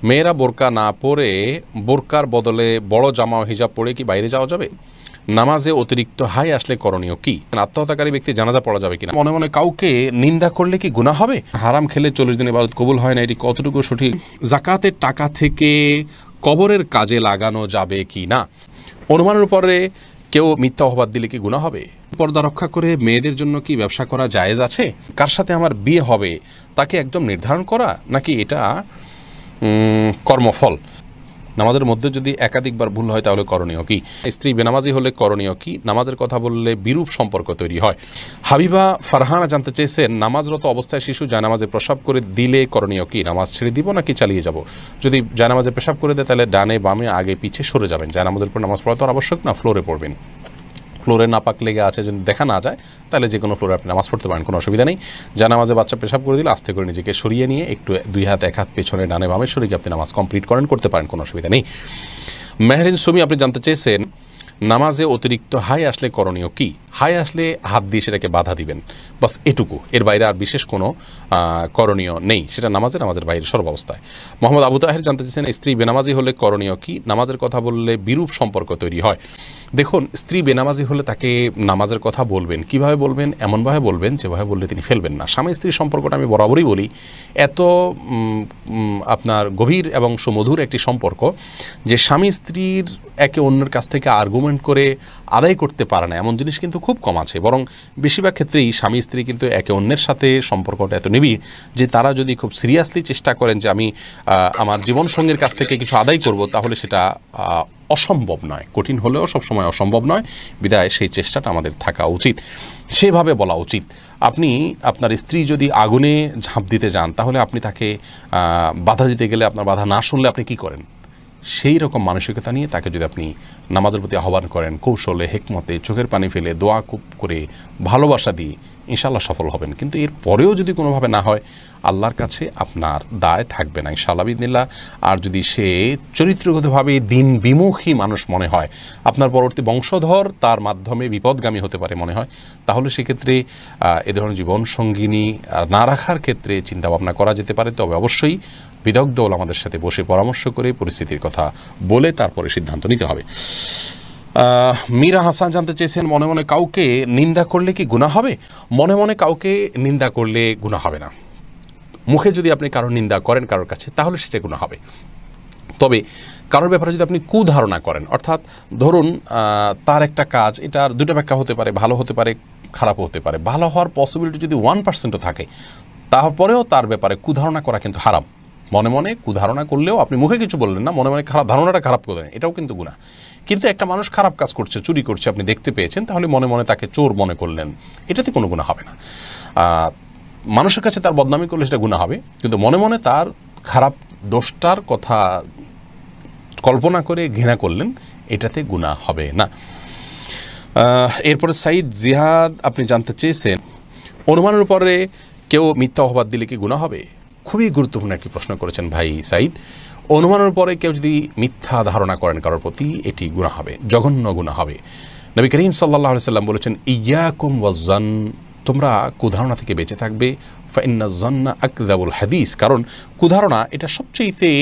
মেয়েরা বোরকা না পরে বোরকার বদলে বড় জামা ও হিজাব পরে কি বাইরে যাওয়া যাবে? নামাজে অতিরিক্ত হাই আসলে করণীয় কি? আত্মহত্যাকারী ব্যক্তি জানাজা পড়া যাবে কিনা? মনে মনে কাউকে নিন্দা করলে কি গুনাহ হবে? হারাম খেলে 40 দিন ইবাদত কবুল হয় না, এটি কতটুকু সঠিক? যাকাতের টাকা থেকে কবরের কাজে লাগানো যাবে কি না? অনুমানের উপরে কেউ মিথ্যা অপবাদ দিলে কি গুনাহ হবে? পর্দা রক্ষা করে মেয়েদের জন্য কি ব্যবসা করা জায়েজ আছে? কার সাথে আমার বিয়ে হবে তাকে একদম নির্ধারণ করা, নাকি এটা কর্মফল? নামাজের মধ্যে যদি একাধিকবার ভুল হয় তাহলে করণীয় কি? স্ত্রী বেনামাজি হলে করণীয় কি? নামাজের কথা বললে বিরূপ সম্পর্ক তৈরি হয়। হাবিবা ফারহানা জানতে চেয়েছেন, নামাজরত অবস্থায় শিশু জায়নামাজে প্রসাব করে দিলে করণীয় কি? নামাজ ছেড়ে দিব নাকি চালিয়ে যাব? যদি জায়নামাজে পেশাব করে দেয় তাহলে ডানে বামে আগে পিছে সরে যাবেন। জায়নামাজের পর নামাজ পড়া তো আবশ্যক না, ফ্লোরে পড়বেন। ফ্লোরে নাপাক লেগে আছে যদি দেখা না যায় তাহলে যে কোনো ফ্লোরে আপনি নামাজ পড়তে পারেন, কোনো অসুবিধা নেই। জানামাজে বাচ্চা পেশাব করে দিলে আস্তে করে নিজেকে সরিয়ে নিয়ে একটু 2 হাত 1 হাত পেছনে ডানে বামে সরিয়ে আপনি নামাজ কমপ্লিট করতে পারেন, কোনো অসুবিধা নেই। মেহরিন সুমি আপনি জানতে চেয়েছেন, নামাজে অতিরিক্ত হাই আসলে করণীয় কি? হাই আসলে হাত দিয়ে সেটাকে বাধা দিবেন, বাস এটুকু, এর বাইরে আর বিশেষ কোনো করণীয় নেই। সেটা নামাজের বাইরে সর্বাবস্থায়। মোহাম্মদ আবু তাহের জানতে চেয়েছেন, স্ত্রী বেনামাজি হলে করণীয় কি? নামাজের কথা বললে বিরূপ সম্পর্ক তৈরি হয়। দেখুন, স্ত্রী বেনামাজি হলে তাকে নামাজের কথা বলবেন, কিভাবে বলবেন? এমনভাবে বলবেন যেভাবে বললে তিনি ফেলবেন না। স্বামী স্ত্রীর সম্পর্কটা আমি বরাবরই বলি, এত আপনার গভীর এবং সুমধুর একটি সম্পর্ক যে স্বামী স্ত্রীর একে অন্যের কাছ থেকে আর্গুমেন্ট করে আদায় করতে পারে না এমন জিনিস কিন্তু খুব কম আছে। বরং বেশিরভাগ ক্ষেত্রেই স্বামী স্ত্রী কিন্তু একে অন্যের সাথে সম্পর্কটা এত নিবিড় যে তারা যদি খুব সিরিয়াসলি চেষ্টা করেন যে আমি আমার জীবনসঙ্গীর কাছ থেকে কিছু আদায় করব, তাহলে সেটা অসম্ভব নয়। কঠিন হলেও সবসময় অসম্ভব নয়, বিধায় সেই চেষ্টাটা আমাদের থাকা উচিত, সেভাবে বলা উচিত। আপনি আপনার স্ত্রী যদি আগুনে ঝাঁপ দিতে যান তাহলে আপনি তাকে বাধা দিতে গেলে আপনার বাধা না শুনলে আপনি কি করেন? সেই রকম মানসিকতা নিয়ে তাকে যদি আপনি নামাজের প্রতি আহ্বান করেন, কৌশলে, হেকমতে, চোখের পানি ফেলে, দোয়া করে, ভালোবাসা দিয়ে, ইনশাআল্লাহ সফল হবেন। কিন্তু এর পরেও যদি কোনোভাবে না হয়, আল্লাহর কাছে আপনার দায় থাকবে না ইনশাআল্লাহ বিদিনিল্লাহ। আর যদি সে চরিত্রগতভাবে দিন বিমুখী মানুষ মনে হয়, আপনার পরবর্তী বংশধর তার মাধ্যমে বিপদগামী হতে পারে মনে হয়, তাহলে সেক্ষেত্রে এ ধরনের জীবনসঙ্গিনী না রাখার ক্ষেত্রে চিন্তাভাবনা করা যেতে পারে। তবে অবশ্যই বিদগ্ধ আমাদের সাথে বসে পরামর্শ করে পরিস্থিতির কথা বলে তারপরে সিদ্ধান্ত নিতে হবে। মীরা হাসান জানতে চেয়েছেন, মনে মনে কাউকে নিন্দা করলে কি গুনাহ হবে? মনে মনে কাউকে নিন্দা করলে গুনাহ হবে না। মুখে যদি আপনি কারোর নিন্দা করেন কারোর কাছে, তাহলে সেটা গুনাহ হবে। তবে কারোর ব্যাপারে যদি আপনি কুধারণা করেন, অর্থাৎ ধরুন তার একটা কাজ, এটার দুটো ব্যাখ্যা হতে পারে, ভালো হতে পারে, খারাপ হতে পারে। ভালো হওয়ার পসিবিলিটি যদি 1%ও থাকে, তারপরেও তার ব্যাপারে কুধারণা করা কিন্তু হারাম। মনে মনে কুধারণা করলেও আপনি মুখে কিছু বললেন না, মনে মনে খারাপ ধারণাটা খারাপ করলেন, এটাও কিন্তু গুনাহ। কিন্তু একটা মানুষ খারাপ কাজ করছে, চুরি করছে, আপনি দেখতে পেয়েছেন, তাহলে মনে মনে তাকে চোর মনে করলেন, এটাতে কোনো গুনাহ হবে না। মানুষের কাছে তার বদনামি করলে সেটা গুনাহ হবে, কিন্তু মনে মনে তার খারাপ দোষটার কথা কল্পনা করে ঘৃণা করলেন, এটাতে গুনাহ হবে না। এরপরে সাইদ জিহাদ আপনি জানতে চেয়েছেন, অনুমানের উপরে কেউ মিথ্যা অপবাদ দিলে কি গুনাহ হবে? খুবই গুরুত্বপূর্ণ একটি প্রশ্ন করেছেন ভাই সাইদ। অনুমানের পরে কেউ যদি মিথ্যা ধারণা করেন কারোর প্রতি, এটি গুনাহ হবে, জঘন্য গুনাহ হবে। নবী করিম সাল্লাল্লাহু আলাইহি সাল্লাম বলেছেন, ইয়্যাকুম ওয়াজ্জান, তোমরা কুধারণা থেকে বেঁচে থাকবে, ফাইন্না যন্না আকযাবুল হাদিস, কারণ কুধারণা এটা সবচেয়ে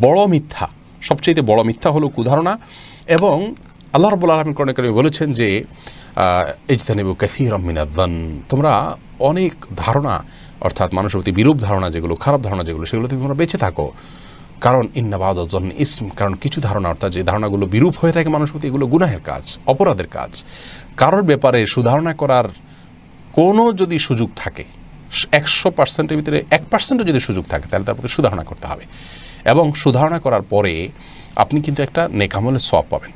বড় মিথ্যা। সবচেয়ে বড় মিথ্যা হলো কুধারণা। এবং আল্লাহ রাব্বুল আলামিন কোরআনে কারিমে বলেছেন যে ইজতানিবু কাসীরাম মিনায-যন, তোমরা অনেক ধারণা, অর্থাৎ মানুষের প্রতি বিরূপ ধারণা যেগুলো, খারাপ ধারণা যেগুলো, সেগুলো থেকে তোমরা বেঁচে থাকো। কারণ ইন্না বা'দায-যন ইসম, কারণ কিছু ধারণা, অর্থাৎ যে ধারণাগুলো বিরূপ হয়ে থাকে মানুষের প্রতি, এগুলো গুনাহের কাজ, অপরাধের কাজ। কারোর ব্যাপারে সুধারণা করার কোনো যদি সুযোগ থাকে, 100%-এর ভিতরে 1%ও যদি সুযোগ থাকে, তাহলে তার প্রতি সুধারণা করতে হবে। এবং সুধারণা করার পরে আপনি কিন্তু একটা নেক আমলের সওয়াব পাবেন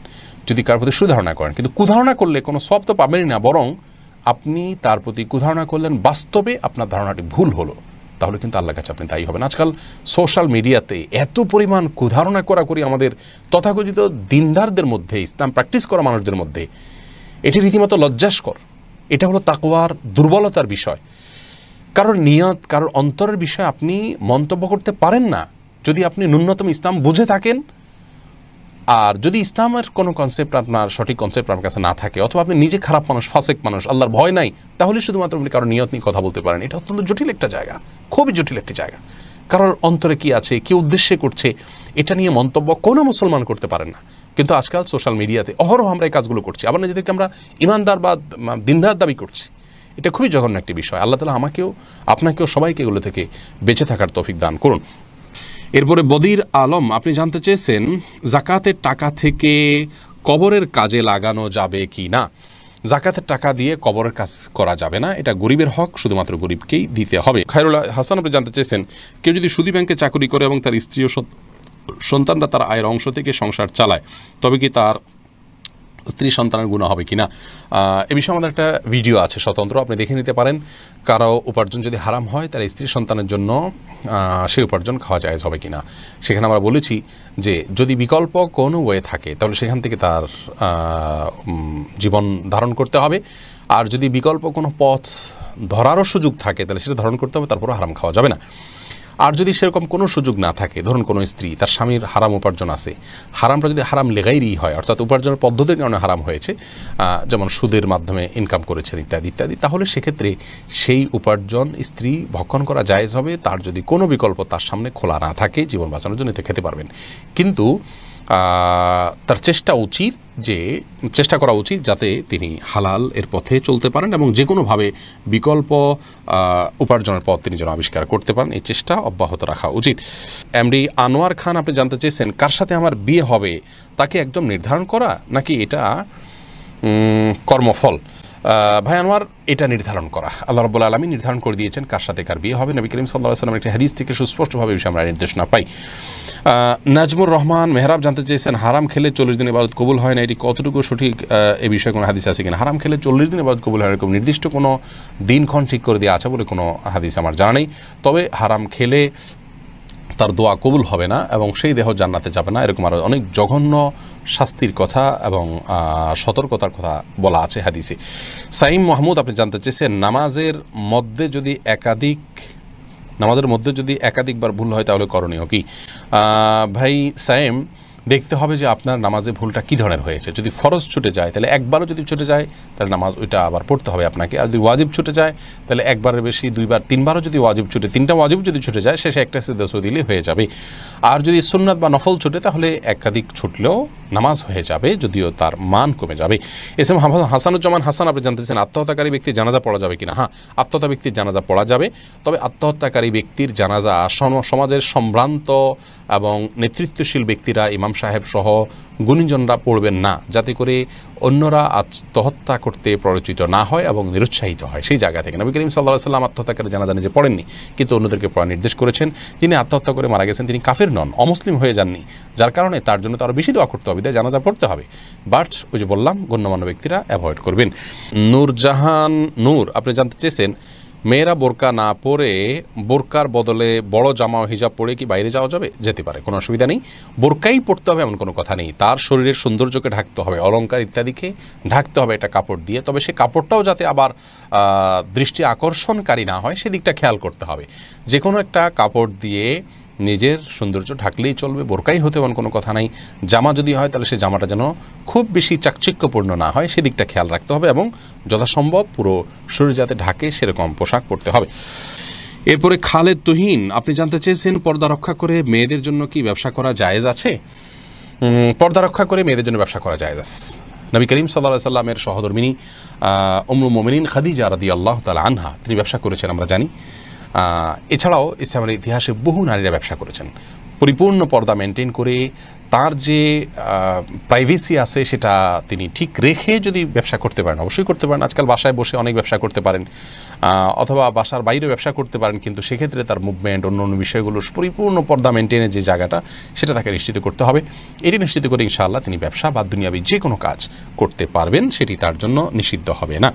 যদি কারোর প্রতি সুধারণা করেন। কিন্তু কুধারণা করলে কোনো সওয়াব তো পাবেনই না, বরং আপনি তার প্রতি কুধারণা করলেন, বাস্তবে আপনার ধারণাটি ভুল হলো, তাহলে কিন্তু আল্লাহর কাছে আপনি দায়ী হবেন। আজকাল সোশ্যাল মিডিয়াতে এত পরিমাণ কুধারণা করি আমাদের তথাকথিত দিনদারদের মধ্যে, ইসলাম প্র্যাকটিস করা মানুষদের মধ্যে, এটি রীতিমতো লজ্জাস্কর। এটা হলো তাকওয়ার দুর্বলতার বিষয়। কারোর নিয়ত, কারোর অন্তরের বিষয়ে আপনি মন্তব্য করতে পারেন না যদি আপনি ন্যূনতম ইসলাম বুঝে থাকেন। আর যদি ইসলামের কোনো কনসেপ্ট, আপনার সঠিক কনসেপ্ট আপনার কাছে না থাকে, অথবা আপনি নিজে খারাপ মানুষ, ফাসেক মানুষ, আল্লাহর ভয় নাই, তাহলে শুধুমাত্র আপনি কারো নিয়ত নিয়ে কথা বলতে পারেন। এটা অত্যন্ত জটিল একটা জায়গা, খুবই জটিল একটি জায়গা। কারোর অন্তরে কি আছে, কি উদ্দেশ্যে করছে, এটা নিয়ে মন্তব্য কোনো মুসলমান করতে পারেন না। কিন্তু আজকাল সোশ্যাল মিডিয়াতে অহরহ আমরা এই কাজগুলো করছি, আবার নিজেদেরকে আমরা ইমানদার বা দিনদার দাবি করছি। এটা খুবই জঘন্য একটি বিষয়। আল্লাহ তাআলা আমাকেও আপনাকেও সবাইকে এগুলো থেকে বেঁচে থাকার তৌফিক দান করুন। এরপরে বদির আলম আপনি জানতে চেয়েছেন যাকাতের টাকা থেকে কবরের কাজে লাগানো যাবে কি না। যাকাতের টাকা দিয়ে কবরের কাজ করা যাবে না, এটা গরিবের হক, শুধুমাত্র গরিবকেই দিতে হবে। খায়রুল হাসান আপনি জানতে চেয়েছেন কেউ যদি সুদী ব্যাংকে চাকরি করে এবং তার স্ত্রী ও সন্তানরা তার আয়ের অংশ থেকে সংসার চালায়, তবে কি তার স্ত্রী সন্তানের গুনাহ হবে কিনা। এ বিষয়ে আমাদের একটা ভিডিও আছে স্বতন্ত্র, আপনি দেখে নিতে পারেন। কারো উপার্জন যদি হারাম হয় তার স্ত্রী সন্তানের জন্য সেই উপার্জন খাওয়া জায়েজ হবে কিনা। সেখানে আমরা বলেছি যে যদি বিকল্প কোনো ওয়ে থাকে তাহলে সেখান থেকে তার জীবন ধারণ করতে হবে, আর যদি বিকল্প কোনো পথ ধরারও সুযোগ থাকে তাহলে সেটা ধারণ করতে হবে, তারপরও হারাম খাওয়া যাবে না। আর যদি সেরকম কোনো সুযোগ না থাকে, ধরুন কোনো স্ত্রী তার স্বামীর হারাম উপার্জন আছে, হারামটা যদি হারাম লেগাইরই হয়, অর্থাৎ উপার্জনের পদ্ধতির কারণে হারাম হয়েছে, যেমন সুদের মাধ্যমে ইনকাম করেছেন ইত্যাদি ইত্যাদি, তাহলে সেক্ষেত্রে সেই উপার্জন স্ত্রী ভক্ষণ করা জায়েজ হবে, তার যদি কোনো বিকল্প তার সামনে খোলা না থাকে জীবন বাঁচানোর জন্য, এটা খেতে পারবেন। কিন্তু তার চেষ্টা করা উচিত যাতে তিনি হালাল এর পথে চলতে পারেন এবং যে কোনোভাবে বিকল্প উপার্জনের পথ তিনি যেন আবিষ্কার করতে পারেন, এই চেষ্টা অব্যাহত রাখা উচিত। এমডি আনোয়ার খান আপনি জানতে চেয়েছেন কার সাথে আমার বিয়ে হবে তাকে একদম নির্ধারণ করা নাকি এটা কর্মফল। ভাই আনোয়ার, এটা নির্ধারণ করা আল্লাহ রাব্বুল আলামিন নির্ধারণ করে দিয়েছেন কার সাথে কার বিয়ে হবে। নবী করিম সাল্লাল্লাহু আলাইহি ওয়াসাল্লামের একটি হাদিস থেকে সুস্পষ্টভাবে বিষয়ে আমরা নির্দেশনা পাই। নাজমুর রহমান মেহরাব জানতে চেয়েছেন হারাম খেলে 40 দিন ইবাদত কবুল হয় না, এটি কতটুকু সঠিক, এ বিষয়ে কোনো হাদিস আছে কিনা। হারাম খেলে 40 দিন ইবাদত কবুল হয় এরকম নির্দিষ্ট কোনো দিনক্ষণ ঠিক করে দেওয়া আছে বলে কোনো হাদিস আমার জানা নেই। তবে হারাম খেলে তার দোয়া কবুল হবে না এবং সেই দেহ জান্নাতে যাবে না, এরকম আরও অনেক জঘন্য শাস্তির কথা এবং সতর্কতার কথা বলা আছে হাদিসে। সাইম মাহমুদ আপনি জানতে চেয়েছেন নামাজের মধ্যে যদি একাধিকবার ভুল হয় তাহলে করণীয় কি। ভাই সাইম, দেখতে হবে যে আপনার নামাজে ভুলটা কী ধরনের হয়েছে। যদি ফরজ ছুটে যায় তাহলে একবারও যদি ছুটে যায় তাহলে নামাজ ওইটা আবার পড়তে হবে আপনাকে। আর যদি ওয়াজিব ছুটে যায় তাহলে একবারের বেশি 2বার 3বারও যদি ওয়াজিব ছুটে, 3টা ওয়াজিব যদি ছুটে যায় শেষে একটা সিজদা দিলে হয়ে যাবে। আর যদি সুন্নাত বা নফল ছুটে তাহলে একাধিক ছুটলেও নামাজ হয়ে যাবে, যদিও তার মান কমে যাবে। এস এম হাসানুজ্জামান হাসান আপনি জানতেছেন আত্মহত্যাকারী ব্যক্তির জানাজা পড়া যাবে কিনা। হ্যাঁ, আত্মহত্যা ব্যক্তির জানাজা পড়া যাবে, তবে আত্মহত্যাকারী ব্যক্তির জানাজা সমাজের সম্ভ্রান্ত এবং নেতৃত্বশীল ব্যক্তিরা, ইমাম সাহেব সহ গুণীজনরা পড়বেন না, যাতে করে অন্যরা আত্মহত্যা করতে প্ররোচিত না হয় এবং নিরুৎসাহিত হয়। সেই জায়গা থেকে নবী করিম সাল্লাল্লাহু আলাইহি ওয়াসাল্লাম আত্মহত্যাকারী জানাজা নিজে পড়েননি, কিন্তু অন্যদেরকে পড়ার নির্দেশ করেছেন। যিনি আত্মহত্যা করে মারা গেছেন তিনি কাফের নন, অমুসলিম হয়ে যাননি, যার কারণে তার জন্য তো আরও বেশি দোয়া করতে হবে, তাই জানাজা পড়তে হবে। বাট ওই যে বললাম গণ্যমান্য ব্যক্তিরা অ্যাভয়েড করবেন। নূরজাহান নূর আপনি জানতে চেয়েছেন মেয়েরা বোরকা না পরে বোরকার বদলে বড় জামা ও হিজাব পরে কি বাইরে যাওয়া যাবে? যেতে পারে, কোনো অসুবিধা নেই। বোরকাই পড়তে হবে এমন কোনো কথা নেই, তার শরীরের সৌন্দর্যকে ঢাকতে হবে, অলংকার ইত্যাদিকে ঢাকতে হবে একটা কাপড় দিয়ে, তবে সে কাপড়টাও যাতে আবার দৃষ্টি আকর্ষণকারী না হয় সেদিকটা খেয়াল করতে হবে। যে কোনো একটা কাপড় দিয়ে নিজের সৌন্দর্য ঢাকলেই চলবে, বোরকাই হতে এমন কোনো কথা নাই। জামা যদি হয় তাহলে সে জামাটা যেন খুব বেশি চাকচিক্যপূর্ণ না হয় সেদিকটা খেয়াল রাখতে হবে এবং যথাসম্ভব পুরো শরীর যাতে ঢাকে সেরকম পোশাক পরতে হবে। এরপরে খালেদ তুহিন আপনি জানতে চেয়েছেন পর্দা রক্ষা করে মেয়েদের জন্য কি ব্যবসা করা জায়েজ আছে। পর্দা রক্ষা করে মেয়েদের জন্য ব্যবসা করা জায়েজ আছে। নবী করিম সাল্লাল্লাহু আলাইহি ওয়াসাল্লামের সহধর্মিনী উম্মুল মুমিনিন খাদিজা রাদিয়াল্লাহু তাআলা আনহা তিনি ব্যবসা করেছেন আমরা জানি। এছাড়াও ইসলামের ইতিহাসে বহু নারীরা ব্যবসা করেছেন পরিপূর্ণ পর্দা মেনটেন করে, তার যে প্রাইভেসি আছে সেটা তিনি ঠিক রেখে যদি ব্যবসা করতে পারেন, অবশ্যই করতে পারেন। আজকাল বাসায় বসে অনেক ব্যবসা করতে পারেন, অথবা বাসার বাইরে ব্যবসা করতে পারেন, কিন্তু সেক্ষেত্রে তার মুভমেন্ট অন্য অন্য বিষয়গুলো পরিপূর্ণ পর্দা মেনটেনের যে জায়গাটা সেটা তাকে নিশ্চিত করতে হবে। এটি নিশ্চিত করে ইনশাআল্লাহ তিনি ব্যবসা বা দুনিয়াবি যে কোনো কাজ করতে পারবেন, সেটি তার জন্য নিষিদ্ধ হবে না।